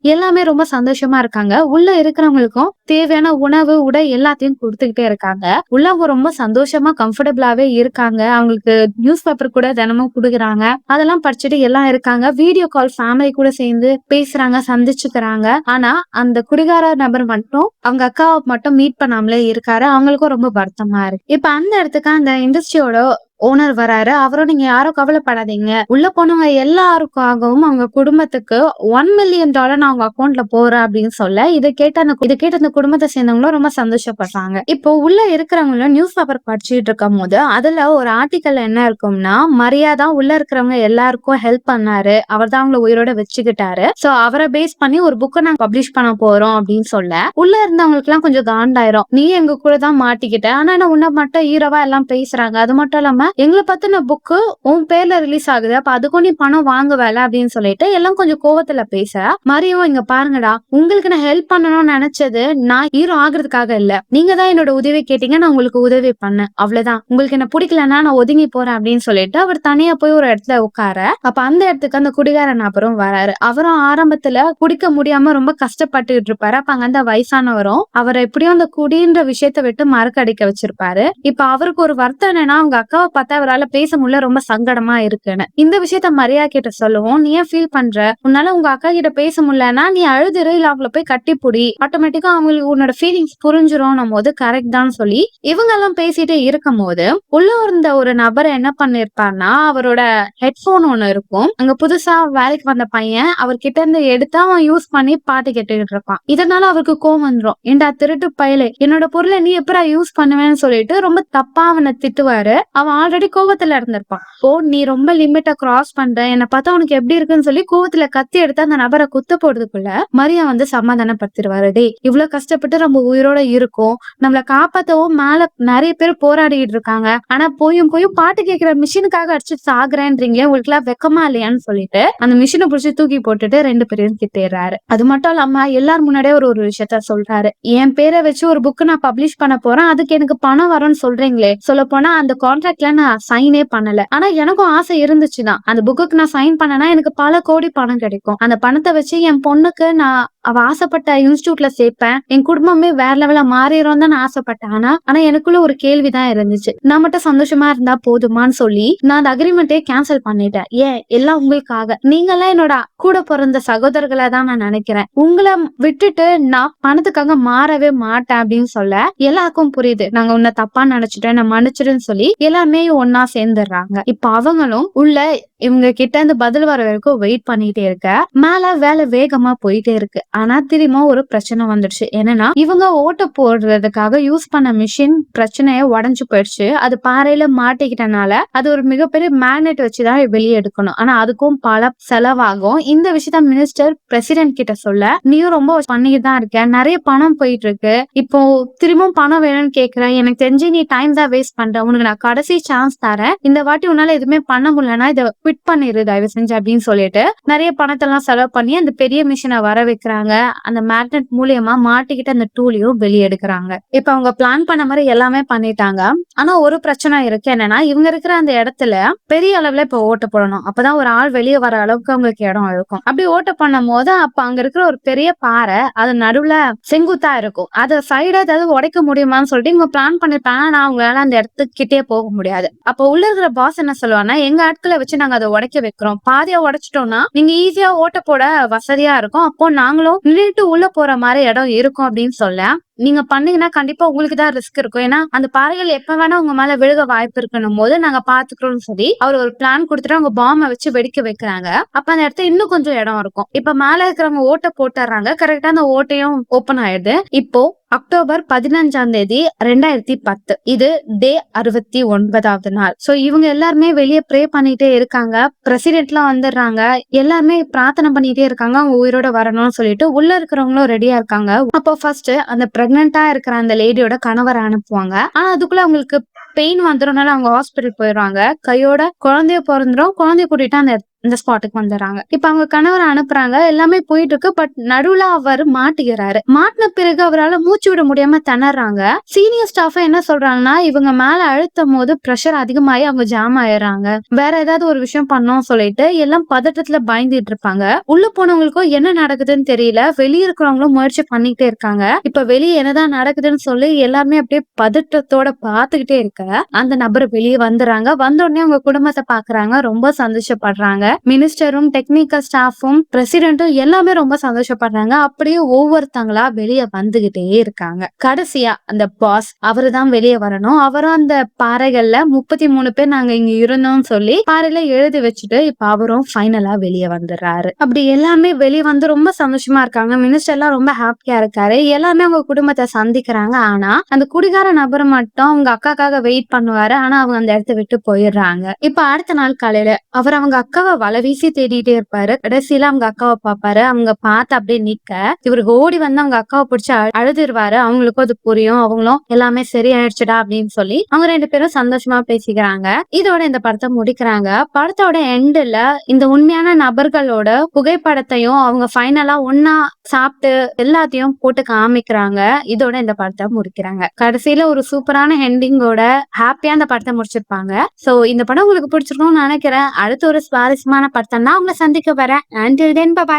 எல்லாமே ரொம்ப சந்தோஷமா இருக்காங்க. உள்ள இருக்கிறவங்களுக்கும் தேவையான உணவு, உடை எல்லாத்தையும் குடுத்துக்கிட்டே இருக்காங்க. உள்ள அவங்க ரொம்ப சந்தோஷமா, கம்ஃபர்டபுளாவே இருக்காங்க. அவங்களுக்கு நியூஸ் பேப்பர் கூட தினமும் குடுக்குறாங்க. அதெல்லாம் படிச்சுட்டு எல்லாம் இருக்காங்க. வீடியோ கால் ஃபேமிலி கூட சேர்ந்து பேசுறாங்க, சந்திச்சுக்கிறாங்க. ஆனா, அந்த குடிகார நபர் மட்டும் அவங்க அக்காவ மட்டும் மீட் பண்ணாமலே இருக்காரு. அவங்களுக்கும் ரொம்ப வருத்தமா இருக்கு. இப்ப அந்த இடத்துக்கு அந்த இண்டஸ்ட்ரியோட ஓனர் வராரு. அவரும் நீங்க யாரும் கவலைப்படாதீங்க. உள்ள போனவங்க எல்லாருக்காகவும் அவங்க குடும்பத்துக்கு $1,000,000 நான் உங்க அக்கவுண்ட்ல போறேன் அப்படின்னு சொல்ல, இத கேட்ட அந்த குடும்பத்தை சேர்ந்தவங்களும் ரொம்ப சந்தோஷப்படுறாங்க. இப்போ உள்ள இருக்கிறவங்களும் நியூஸ் பேப்பர் படிச்சுட்டு இருக்கும்போது, அதுல ஒரு ஆர்டிக்கல்ல என்ன இருக்கும்னா, மரியா தான் உள்ள இருக்கிறவங்க எல்லாருக்கும் ஹெல்ப் பண்ணாரு. அவர் தான் அவங்கள உயிரோட வச்சுக்கிட்டாரு. சோ அவரை பேஸ் பண்ணி ஒரு புக்கை நாங்க பப்ளிஷ் பண்ண போறோம் அப்படின்னு சொல்ல, உள்ள இருந்தவங்களுக்கு எல்லாம் கொஞ்சம் காண்டாயிரும். நீ எங்க கூட தான் மாட்டிக்கிட்ட. ஆனா என்ன உன்னை மட்டும் ஹீரோவா எல்லாம் பேசுறாங்க. அது மட்டும் இல்லாம எங்களை பத்தின புக்கு உன் பேர்ல ரிலீஸ் ஆகுது. அப்ப அதுக்கும் நீ பணம் வாங்குவல அப்படின்னு சொல்லிட்டு எல்லாம் கொஞ்சம் கோவத்துல பேச, மரியம் இங்க பாருங்கடா, உங்களுக்கு நான் ஹெல்ப் பண்ணணும்னு நினைச்சது நான் ஹீரோ ஆகுறதுக்காக இல்ல. நீங்க தான் என்னோட உதவி கேட்டீங்க, நான் உங்களுக்கு உதவி பண்ணேன். அவ்வளவுதான். உங்களுக்கு என்ன பிடிக்கலன்னா நான் ஒதுங்கி போறேன் அப்படின்னு சொல்லிட்டு அவர் தனியா போய் ஒரு இடத்துல உட்கார, அப்ப அந்த இடத்துக்கு அந்த குடிகாரன் அப்புறம் வராரு. அவரும் ஆரம்பத்துல குடிக்க முடியாம ரொம்ப கஷ்டப்பட்டுட்டு இருப்பாரு. அப்ப அங்க அந்த வயசானவரும் அவரை எப்படியும் அந்த குடின்ற விஷயத்த விட்டு மறக்கடிக்க வச்சிருப்பாரு. இப்ப அவருக்கு ஒரு வருத்தம் என்னன்னா, அவங்க அக்காவை பார்த்தா அவரால் பேச முடியல, ரொம்ப சங்கடமா இருக்குன்னு. இந்த விஷயத்த மரியா கிட்ட சொல்லுவோம். நீ ஏன் ஃபீல் பண்ற? உன்னால உங்க அக்கா கிட்ட பேச முடியலன்னா நீ அழுதுரு, இல்ல அவங்கள போய் கட்டிப்புடி, ஆட்டோமேட்டிக்கா அவங்களுக்கு உன்னோட ஃபீலிங்ஸ் புரிஞ்சிரும் போது கரெக்ட் தான் சொல்லி இவங்க எல்லாம் பேசிட்டே இருக்கும் போது உள்ள இருந்த ஒரு நபர் என்ன பண்ணிருப்பார்னா, அவரோட ஹெட்போன் ஒண்ணு இருக்கும். அங்க புதுசா வேலைக்கு வந்த பையன் அவர்கிட்ட இருந்து எடுத்து அவன் யூஸ் பண்ணி பாட்டு கேட்டுக்கிட்டு இருப்பான். இதனால அவருக்கு கோவம் வந்துரும். ஏண்டா திருட்டு பயலே, என்னோட பொருளை நீ எப்படா யூஸ் பண்ணுவேன்னு சொல்லிட்டு ரொம்ப தப்பா அவனை திட்டுவாரு. அவன் ஆல்ரெடி கோவத்துல இருந்திருப்பான். ஓ நீ ரொம்ப லிமிட்ட கிராஸ் பண்ற, என்ன பார்த்தா உனக்கு எப்படி இருக்குன்னு சொல்லி கோவத்துல கத்தி எடுத்து அந்த நபரை குத்த போறதுக்குள்ள மரியா வந்து சமாதானப்படுத்திடுவாரு. டேய், இவ்வளவு கஷ்டப்பட்டு நம்ம உயிரோட இருக்கோம், நம்மள காப்பாத்தவும் மேல நிறைய பேர் போராடிட்டு இருக்காங்க. ஆனா போயும் பாட்டு கேட்கிற மிஷினுக்காக அடிச்சு சாகுறேன்றீங்க, உங்களுக்கு எல்லாம் வெக்கமா இல்லையான்னு சொல்லிட்டு அந்த மிஷினை புடிச்சு தூக்கி போட்டுட்டு 2 பேரையும் திட்டிடுறாரு. அது மட்டும் இல்லாம எல்லார் முன்னாடியே ஒரு விஷயத்த சொல்றாரு. என் பேரை வச்சு ஒரு புக் நான் பப்ளிஷ் பண்ண போறேன், அதுக்கு எனக்கு பணம் வரும்னு சொல்றீங்களே, சொல்ல போனா அந்த கான்ட்ராக்ட்ல நான் சைனே பண்ணல. ஆனா எனக்கும் ஆசை இருந்துச்சுதான். அந்த புக்குக்கு நான் சைன் பண்ணனா எனக்கு பல கோடி பணம் கிடைக்கும். அந்த பணத்தை வச்சு என் பொண்ணுக்கு நான் அவ ஆசைப்பட்ட இன்ஸ்டியூட்ல சேர்ப்பேன், என் குடும்பமே வேற லெவல மாறிடும் தான் நான் ஆசைப்பட்டேன். ஆனா எனக்குள்ள ஒரு கேள்விதான் இருந்துச்சு. நான் மட்டும் சந்தோஷமா இருந்தா போதுமான்னு சொல்லி நான் அந்த அக்ரிமெண்டே கேன்சல் பண்ணிட்டேன். ஏன் எல்லாம் உங்களுக்காக. நீங்க எல்லாம் என்னோட கூட பிறந்த சகோதரர்களை தான் நான் நினைக்கிறேன். உங்களை விட்டுட்டு நான் பணத்துக்காக மாறவே மாட்டேன் அப்படின்னு சொல்ல எல்லாருக்கும் புரியுது. நாங்க உன்னை தப்பா நினைச்சிட்டேன், நான் மன்னிச்சிடுன்னு சொல்லி எல்லாமே ஒன்னா சேர்ந்துடுறாங்க. இப்ப அவங்களும் உள்ள இவங்க கிட்ட இருந்து பதில் வர வரைக்கும் வெயிட் பண்ணிட்டே இருக்க, மேல வேலை வேகமா போயிட்டே இருக்கு. ஆனா திரும்ப ஒரு பிரச்சனை வந்துடுச்சு. என்னன்னா இவங்க ஓட்ட போடுறதுக்காக யூஸ் பண்ண மிஷின் பிரச்சனைய உடஞ்சு போயிடுச்சு. அது பாறையில மாட்டிக்கிட்டனால அது ஒரு மிகப்பெரிய மேக்னெட் வச்சுதான் வெளியே எடுக்கணும். ஆனா அதுக்கும் பல செலவாகும். இந்த விஷயத்த மினிஸ்டர் பிரசிடென்ட் கிட்ட சொல்ல, நீயும் ரொம்ப பண்ணிட்டு தான் இருக்க, நிறைய பணம் போயிட்டு இருக்கு, இப்போ திரும்பவும் பணம் வேணும்னு கேக்குறேன், எனக்கு தெரிஞ்சு நீ டைம் தான் வேஸ்ட் பண்ற, உனக்கு நான் கடைசி சான்ஸ் தரேன், இந்த வாட்டி உன்னால எதுவுமே பண்ண முடியலன்னா இதை குவிட் பண்ணிரு தயவு செஞ்சு அப்படின்னு சொல்லிட்டு நிறைய பணத்தை எல்லாம் செலவு பண்ணி அந்த பெரிய மிஷினை வர வைக்கிறாங்க. அந்த மேக்னெட் மூலியமா மாட்டிக்கிட்டு அந்த டூலையும் வெளியே எடுக்கிறாங்க. இப்ப அவங்க பிளான் பண்ண மாதிரி எல்லாமே பண்ணிட்டாங்க. ஆனா ஒரு பிரச்சனை இருக்கு. என்னன்னா இவங்க இருக்கிற அந்த இடத்துல பெரிய அளவுல இப்ப ஓட்ட போடணும். அப்பதான் ஒரு ஆள் வெளியே வர அளவுக்கு அவங்களுக்கு இடம் இருக்கும். அப்படி ஓட்ட பண்ணும் போது அப்ப அங்க இருக்கிற ஒரு பெரிய பாறை அது நடுவுல செங்குத்தா இருக்கும். அதை சைடா ஏதாவது உடைக்க முடியுமான்னு சொல்லிட்டு இவங்க பிளான் பண்ணிருப்பாங்க. ஆனா அவங்களால அந்த இடத்துக்கு கிட்டே போக முடியாது. அப்ப உள்ள இருக்கிற பாஸ் என்ன சொல்லுவாங்கன்னா, எங்க ஆட்களை வச்சு நாங்க அதை உடைக்க வைக்கிறோம், பாதியா உடைச்சிட்டோம்னா நீங்க ஈஸியா ஓட்ட போட வசதியா இருக்கும், அப்போ நாங்களும் நின்றுட்டு உள்ள போற மாதிரி இடம் இருக்கும் அப்படின்னு சொல்ல, நீங்க பண்ணீங்கன்னா கண்டிப்பா உங்களுக்கு தான் ரிஸ்க் இருக்கும். ஏன்னா அந்த பாறைகள் எப்ப வேணா உங்க மேல விழுக வாய்ப்பு இருக்கணும் போது நாங்க பாத்துக்கிறோம்னு சொல்லி அவர் ஒரு பிளான் கொடுத்துட்டு அவங்க பாம்பை வச்சு வெடிக்க வைக்கிறாங்க. அப்ப அந்த இடத்துல இன்னும் கொஞ்சம் இடம் இருக்கும். இப்ப மேல இருக்கிறவங்க ஓட்ட போட்டுறாங்க. கரெக்டா அந்த ஓட்டையும் ஓபன் ஆயிடுது. இப்போ அக்டோபர் 15 2010 இது டே 69வது நாள். சோ இவங்க எல்லாருமே வெளியே ப்ரே பண்ணிட்டே இருக்காங்க. பிரசிடென்ட் எல்லாம் வந்துடுறாங்க. எல்லாருமே பிரார்த்தனை பண்ணிட்டே இருக்காங்க அவங்க உயிரோட வரணும்னு சொல்லிட்டு. உள்ள இருக்கிறவங்களும் ரெடியா இருக்காங்க. அப்போ ஃபர்ஸ்ட் அந்த பிரெக்னெண்டா இருக்கிற அந்த லேடியோட கணவரை அனுப்புவாங்க. ஆனா அதுக்குள்ள அவங்களுக்கு பெயின் வந்துடும்னால அவங்க ஹாஸ்பிட்டல் போயிடுவாங்க. கையோட குழந்தைய பிறந்துரும். குழந்தைய கூட்டிட்டு அந்த இந்த ஸ்பாட்டுக்கு வந்துடுறாங்க. இப்ப அவங்க கணவர அனுப்புறாங்க. எல்லாமே போயிட்டு இருக்கு. பட் நடுவுல அவரு மாட்டிக்கிறாரு. மாட்டுன பிறகு அவரால மூச்சு விட முடியாம திணறாங்க. சீனியர் ஸ்டாஃப் என்ன சொல்றாங்கன்னா, இவங்க மேல அழுத்தம்போது பிரஷர் அதிகமாயி அவங்க ஜாம் ஆயிடுறாங்க. வேற ஏதாவது ஒரு விஷயம் பண்ணோம்னு சொல்லிட்டு எல்லாம் பதட்டத்துல பயந்துட்டு இருப்பாங்க. உள்ள போனவங்களுக்கும் என்ன நடக்குதுன்னு தெரியல. வெளிய இருக்கிறவங்களும் முயற்சி பண்ணிக்கிட்டே இருக்காங்க. இப்ப வெளிய என்னதான் நடக்குதுன்னு சொல்லி எல்லாருமே அப்படியே பதட்டத்தோட பாத்துக்கிட்டே இருக்க, அந்த நபர் வெளிய வந்துறாங்க. வந்த உடனே அவங்க குடும்பத்த பாக்குறாங்க. ரொம்ப சந்தோஷப்படுறாங்க. மினிஸ்டரும், டெக்னிக்கல் ஸ்டாஃபும், பிரசிடென்ட்டும் எல்லாமே ரொம்ப சந்தோஷப்படுறாங்க. அப்படியே ஒவ்வொருத்தங்களா வெளிய வந்துகிட்டே இருக்காங்க. கடைசியா அந்த பாஸ் அவருதான் வெளிய வரணும். அவரும் அந்த பாறைகள்ல 33 பேர் நாங்க இங்க இருந்தோம்னு சொல்லி பாறையில எழுதி வச்சுட்டு இப்ப அவரும் ஃபைனலா வெளிய வந்துடுறாரு. அப்படி எல்லாமே வெளிய வந்து ரொம்ப சந்தோஷமா இருக்காங்க. மினிஸ்டர் எல்லாம் ரொம்ப ஹாப்பியா இருக்காரு. எல்லாமே அவங்க குடும்பத்த சந்திக்கிறாங்க. ஆனா அந்த குடிகார நபர் மட்டும் அவங்க அக்காக்காக வெயிட் பண்ணுவாரு. ஆனா அவங்க அந்த இடத்த விட்டு போயிடுறாங்க. இப்ப அடுத்த நாள் காலையில அவர் அவங்க அக்காவை வலை வீசி தேடிட்டே இருப்பாரு. கடைசியில அவங்க அக்காவை பாப்பாரு. அவங்க பார்த்து அப்படியே நிக்க இவருக்கு ஓடி வந்து அவங்க அக்காவை பிடிச்சு அழுதுருவாரு. அவங்களுக்கும் அது புரியும். அவங்களும் எல்லாமே சரியாயிடுச்சுடா அப்படின்னு சொல்லி அவங்க 2 பேரும் சந்தோஷமா பேசிக்கிறாங்க. இதோட இந்த படத்தை முடிக்கிறாங்க. படத்தோட எண்டுல இந்த உண்மையான நபர்களோட புகைப்படத்தையும் அவங்க ஃபைனலா ஒன்னா சாப்பிட்டு எல்லாத்தையும் போட்டு காமிக்கிறாங்க. இதோட இந்த படத்தை முடிக்கிறாங்க. கடைசியில ஒரு சூப்பரான எண்டிங்கோட ஹாப்பியா அந்த படத்தை முடிச்சிருப்பாங்க. சோ இந்த படம் உங்களுக்கு பிடிச்சிருக்கும்னு நினைக்கிறேன். அடுத்த ஒரு சுவாரஸ்யமான படத்தை நான் உங்களை சந்திக்க வரேன். Until then, bye bye.